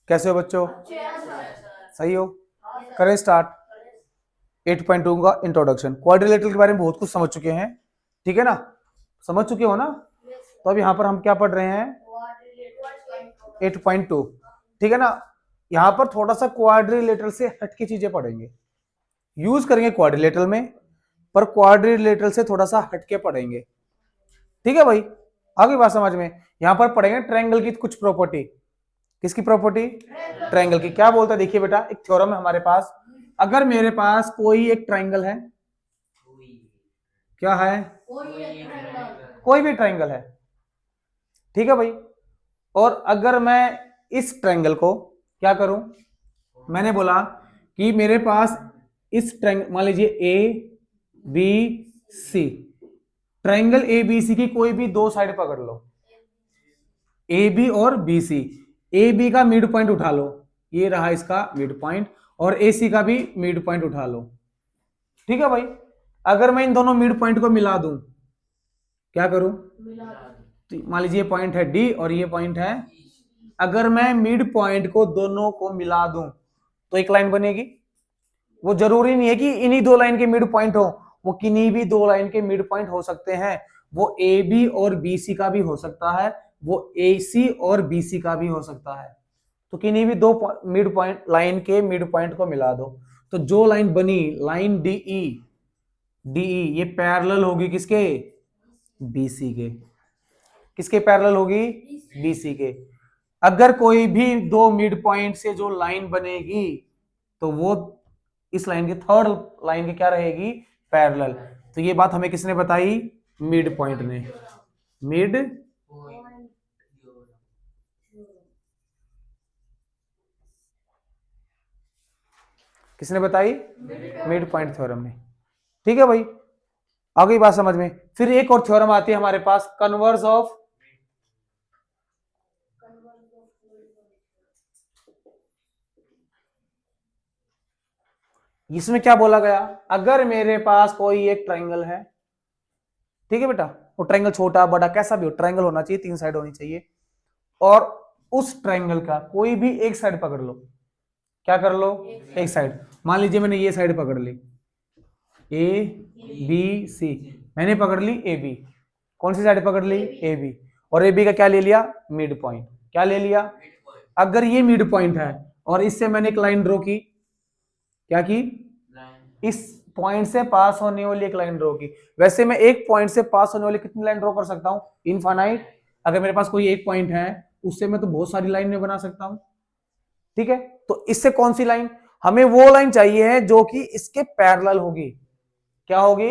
कैसे हो बच्चों? सही हो? करें स्टार्ट। 8.2 का इंट्रोडक्शन। क्वाड्रिलेटरल के बारे में बहुत कुछ समझ चुके हैं, ठीक है ना? समझ चुके हो ना? तो अब यहाँ पर हम क्या पढ़ रहे हैं? 8.2, ठीक है ना? यहाँ पर थोड़ा सा क्वाड्रिलेटरल से हटके चीजें पढ़ेंगे, यूज करेंगे क्वाड्रिलेटरल में, पर क्वाड्रिलेटरल से थोड़ा सा हटके पढ़ेंगे, ठीक है भाई? आगे बात समझ में। यहाँ पर पढ़ेंगे ट्रायंगल की कुछ प्रॉपर्टी। किसकी प्रॉपर्टी? ट्रायंगल की। क्या बोलता है देखिए बेटा, एक थ्योरम है हमारे पास। अगर मेरे पास कोई एक ट्रायंगल है, क्या है? कोई भी ट्रायंगल है, ठीक है भाई। और अगर मैं इस ट्रायंगल को क्या करूं, मैंने बोला कि मेरे पास इस ट्रायंगल, मान लीजिए A B C, triangle A B C की कोई भी दो साइड पकड़ लो, ए बी और बी सी। ए बी का मिड पॉइंट उठा लो, ये रहा इसका मिड पॉइंट, और ए सी का भी मिड पॉइंट उठा लो, ठीक है भाई। अगर मैं इन दोनों मिड पॉइंट को मिला दूं, क्या करूं? तो मान लीजिए ये पॉइंट है डी और ये पॉइंट है, अगर मैं मिड पॉइंट को दोनों को मिला दूं तो एक लाइन बनेगी। वो जरूरी नहीं है कि इन्हीं दो लाइन के मिड पॉइंट हो, वो किन्हीं भी दो लाइन के मिड पॉइंट हो सकते हैं। वो ए बी और बी सी का भी हो सकता है, वो ए सी और बी सी का भी हो सकता है। तो किन्हीं भी दो मिड पॉइंट लाइन के मिड पॉइंट को मिला दो, तो जो लाइन बनी, लाइन डीई, डीई ये पैरेलल होगी किसके? बीसी के। किसके पैरेलल होगी? बीसी के। अगर कोई भी दो मिड पॉइंट से जो लाइन बनेगी, तो वो इस लाइन के थर्ड लाइन के क्या रहेगी? पैरेलल। तो ये बात हमें किसने बताई? मिड पॉइंट ने। मिड किसने बताई? मिड पॉइंट थ्योरम में, ठीक है भाई। आगे बात समझ में। फिर एक और थ्योरम आती है हमारे पास, कन्वर्स ऑफ, इसमें क्या बोला गया? अगर मेरे पास कोई एक ट्रायंगल है, ठीक है बेटा, वो ट्रायंगल छोटा बड़ा कैसा भी हो, ट्रायंगल होना चाहिए, तीन साइड होनी चाहिए, और उस ट्रायंगल का कोई भी एक साइड पकड़ लो। क्या कर लो? एक साइड। मान लीजिए मैंने ये साइड पकड़ ली, ए बी सी, मैंने पकड़ ली ए बी। कौन सी साइड पकड़ ली? ए बी। और ए बी का क्या ले लिया? Mid point. क्या ले लिया? अगर ये मिड पॉइंट है और इससे मैंने एक लाइन ड्रॉ की, क्या की? इस पॉइंट से पास होने वाली एक लाइन ड्रॉ की। वैसे मैं एक पॉइंट से पास होने वाली कितनी लाइन ड्रॉ कर सकता हूं? इनफाइनाइट। अगर मेरे पास कोई एक पॉइंट है, उससे मैं तो बहुत सारी लाइन बना सकता हूं, ठीक है। तो इससे कौन सी लाइन? हमें वो लाइन चाहिए है जो कि इसके पैरेलल होगी। क्या होगी?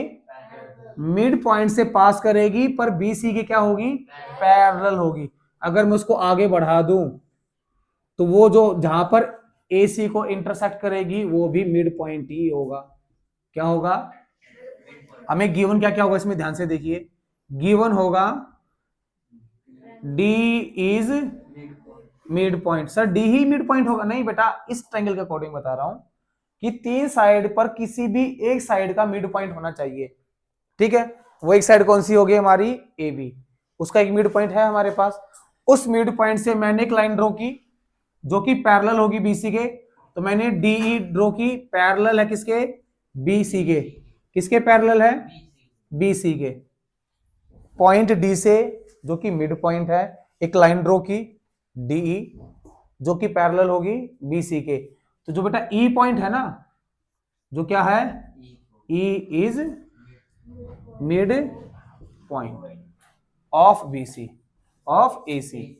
मिड पॉइंट से पास करेगी, पर बीसी की क्या होगी? पैरेलल होगी। अगर मैं उसको आगे बढ़ा दूं, तो वो जो जहां पर ए सी को इंटरसेक्ट करेगी वो भी मिड पॉइंट ही होगा। क्या होगा? हमें गिवन क्या क्या होगा इसमें ध्यान से देखिए। गिवन होगा D is mid point. Sir D he mid point होगा? नहीं बेटा, इस ट्रायंगल के अकॉर्डिंग बता रहा हूं कि तीन साइड पर किसी भी एक साइड का मिड पॉइंट होना चाहिए, ठीक है। वो एक साइड कौन सी होगी हमारी? A B. उसका एक मिड पॉइंट है हमारे पास। उस मिड पॉइंट से मैंने एक लाइन ड्रॉ की जो कि पैरेलल होगी बीसी के, तो मैंने डीई ड्रॉ की, पैरेलल है किसके? बीसी के। किसके पैरेलल है? बीसी के। पॉइंट डी से, जो कि मिड पॉइंट है, एक लाइन ड्रॉ की डीई जो कि पैरेलल होगी बीसी के। तो जो बेटा ई पॉइंट है ना, जो क्या है? E is mid point of BC, of AC.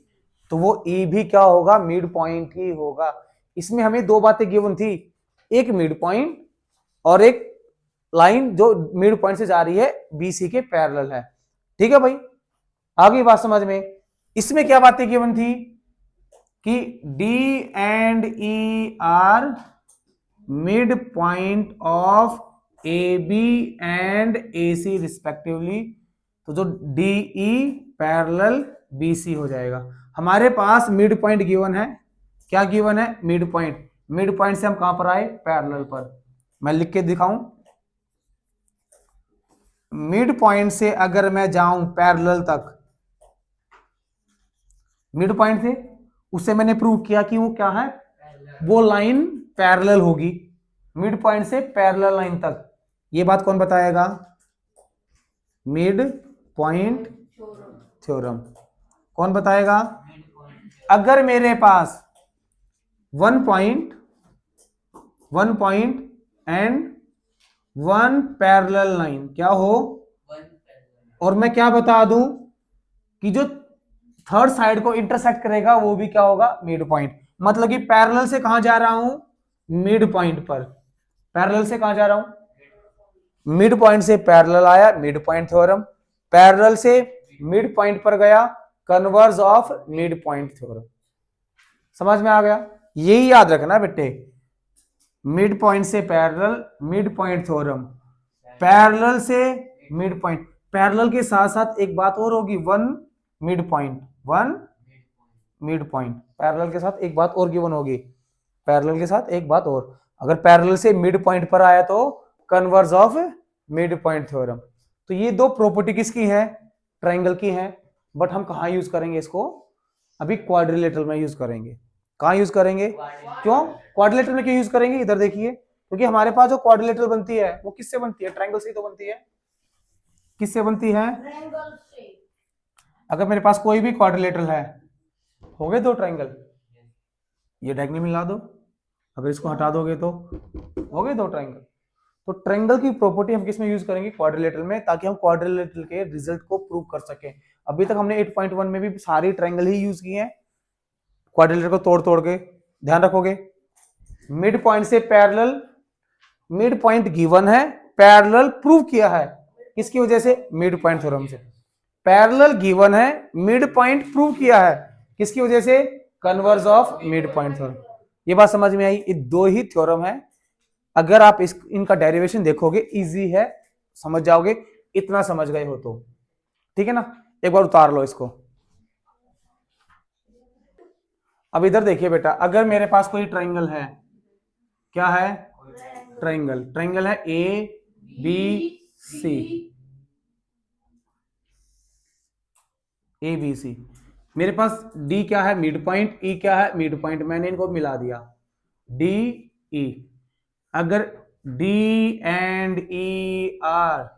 तो वो ई भी क्या होगा? मिड पॉइंट ही होगा। इसमें हमें दो बातें गिवन थी, एक मिड पॉइंट और एक लाइन जो मिड पॉइंट से जा रही है बीसी के पैरेलल है, ठीक है भाई। आगे बात समझ में। इसमें क्या बातें गिवन थी कि D and E are mid point of A B and A C respectively. तो जो D E parallel B C हो जाएगा। हमारे पास मिड पॉइंट गिवन है। क्या गिवन है? Mid point. मिड पॉइंट से हम कहां पर आए? पैरेलल पर। मैं लिख के दिखाऊं, मिड पॉइंट से अगर मैं जाऊं पैरेलल तक, मिड पॉइंट से उससे मैंने प्रूव किया कि वो क्या है, वो लाइन पैरेलल होगी मिड पॉइंट से पैरेलल लाइन तक। ये बात कौन बताएगा, मिड पॉइंट थ्योरम। कौन बताएगा, अगर मेरे पास one point and one parallel line क्या हो, और मैं क्या बता दूं कि जो थर्ड साइड को इंटरसेक्ट करेगा वो भी क्या होगा, मिड पॉइंट। मतलब कि पैरेलल से कहां जा रहा हूं, मिड पॉइंट पर। पैरेलल से कहां जा रहा हूं, मिड पॉइंट से पैरेलल आया, मिड पॉइंट थ्योरम। पैरेलल से मिड पॉइंट पर गया, converse of mid point theorem. समझ में आ गया, यही याद रखना बेटे, मिड पॉइंट से parallel, mid point theorem, parallel से मिड पॉइंट। पैरेलल के साथ साथ एक बात और होगी, one mid point, one mid point. Parallel के साथ एक बात और गिवन होगी, पैरेलल के साथ एक बात और, अगर पैरेलल से मिड पॉइंट पर आया तो converse of mid point theorem. तो ये दो प्रॉपर्टी किसकी है, ट्रायंगल की है। बट हम कहां यूज करेंगे इसको, अभी क्वाड्रिलेटरल में यूज करेंगे। कहां यूज करेंगे, क्यों क्वाड्रिलेटरल में क्यों यूज करेंगे, इधर देखिए, क्योंकि हमारे पास जो क्वाड्रिलेटरल बनती है वो किससे बनती है, ट्रायंगल से तो बनती है। किससे बनती है, अगर मेरे पास कोई भी क्वाड्रिलेटरल है, हो गए दो ट्रायंगल, ये डायगोनल मिला दो, अगर इसको हटा दोगे तो हो गए दो ट्रायंगल। तो ट्रायंगल की प्रॉपर्टी हम किस में यूज करेंगे, क्वाड्रिलेटरल में, ताकि हम क्वाड्रिलेटरल के रिजल्ट को प्रूव कर सकें। अभी तक हमने 8.1 में भी सारी ट्रायंगल ही यूज किए हैं, क्वाड्रिलेटरल को तोड़ तोड़ के। ध्यान रखोगे, मिड पॉइंट से पैरेलल, मिड पॉइंट गिवन है, पैरेलल प्रूव किया है किसकी वजह से, मिड पॉइंट थ्योरम से। पैरेलल गिवन है, मिड पॉइंट प्रूव किया है किसकी वजह से, converse of mid point theorem. ये बात समझ में आई, ये दो ही थ्योरम है। अगर आप इनका डेरिवेशन देखोगे इजी है, समझ जाओगे, इतना समझ गए हो तो ठीक है ना। एक बार उतार लो इसको। अब इधर देखिए बेटा, अगर मेरे पास कोई ट्रायंगल है, क्या है, ट्रायंगल, ट्रायंगल है ए बी सी, ए बी सी। मेरे पास डी क्या है, मिड पॉइंट, ई क्या है, मिड पॉइंट। मैंने इनको मिला दिया, डी ई। अगर D and E are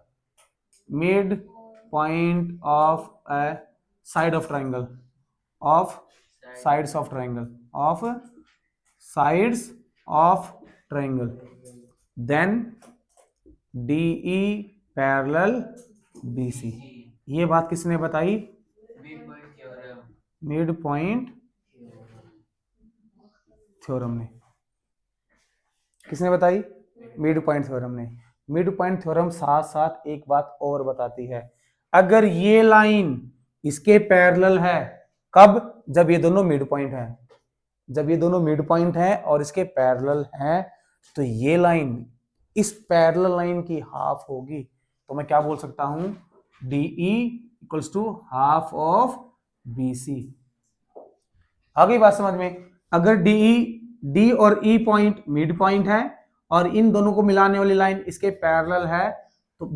mid point of a side of triangle, of sides of triangle, of sides of triangle, then DE parallel BC। ये बात किसने बताई, मिड पॉइंट थ्योरम ने। किसने बताई, मिड पॉइंट थ्योरम ने। Mid point theorem साथ साथ एक बात और बताती है, अगर ये लाइन इसके पैरेलल है, कब, जब ये दोनों मिड पॉइंट है, जब ये दोनों मिड पॉइंट है और इसके पैरेलल हैं, तो ये लाइन इस पैरेलल लाइन की हाफ होगी। तो मैं क्या बोल सकता हूं, DE equals to half of BC। आ गई बात समझ में। अगर डी और ई पॉइंट मिड पॉइंट है और इन दोनों को मिलाने वाली लाइन इसके पैरेलल है, तो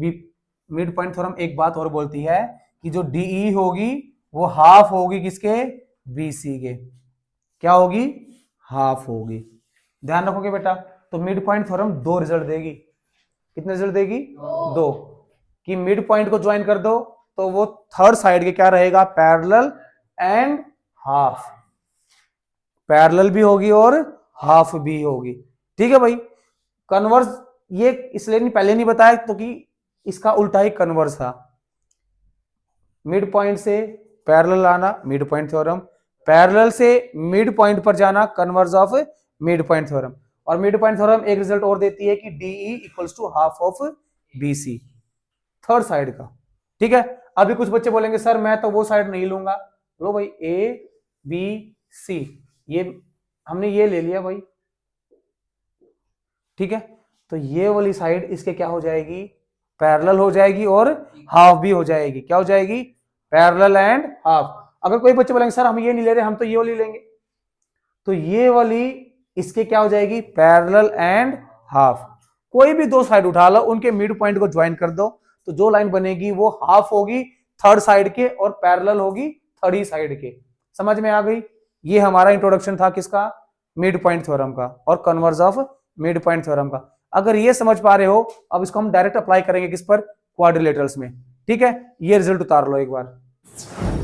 मिड पॉइंट थ्योरम एक बात और बोलती है कि जो DE होगी वो हाफ होगी किसके, BC के। क्या होगी, हाफ होगी। ध्यान रखोगे बेटा। तो मिड पॉइंट थ्योरम दो रिजल्ट देगी। कितने रिजल्ट देगी, दो। कि मिड पॉइंट को ज्वाइन कर दो तो वो थर्ड साइड के क्या रहेगा, पैरेलल एंड हाफ। पैरेलल भी होगी और हाफ भी होगी। ठीक है भाई। कन्वर्स ये इसलिए नहीं पहले नहीं बताया तो कि इसका उल्टा ही कन्वर्स था। मिड पॉइंट से पैरेलल आना, मिड पॉइंट थ्योरम, पैरेलल से मिड पॉइंट पर जाना, converse of mid point theorem. और मिड पॉइंट थ्योरम एक रिजल्ट और देती है कि DE equals to half of BC, third side का। ठीक है। अभी कुछ बच्चे बोलेंगे सर मैं तो वो साइड नहीं लूंगा। लो भाई, ABC, ये हमने ये ले लिया भाई। ठीक है। तो ये वाली साइड इसके क्या हो जाएगी, पैरेलल हो जाएगी और हाफ भी हो जाएगी। क्या हो जाएगी, पैरेलल एंड हाफ। अगर कोई बच्चे बोलेंगे सर हम ये नहीं ले रहे, हम तो ये वाली लेंगे, तो ये वाली इसके क्या हो जाएगी, पैरेलल एंड हाफ। कोई भी दो साइड उठा लो, उनके मिड पॉइंट को ज्वाइन कर दो, तो जो लाइन बनेगी वो हाफ होगी थर्ड साइड के और पैरेलल होगी थर्ड ही साइड के। समझ में आ गई। ये हमारा इंट्रोडक्शन था किसका, मिड पॉइंट थ्योरम का और converse of mid point theorem का। अगर ये समझ पा रहे हो, अब इसको हम डायरेक्ट अप्लाई करेंगे किस पर, क्वाड्रिलेटरल्स में। ठीक है, ये रिजल्ट उतार लो एक बार।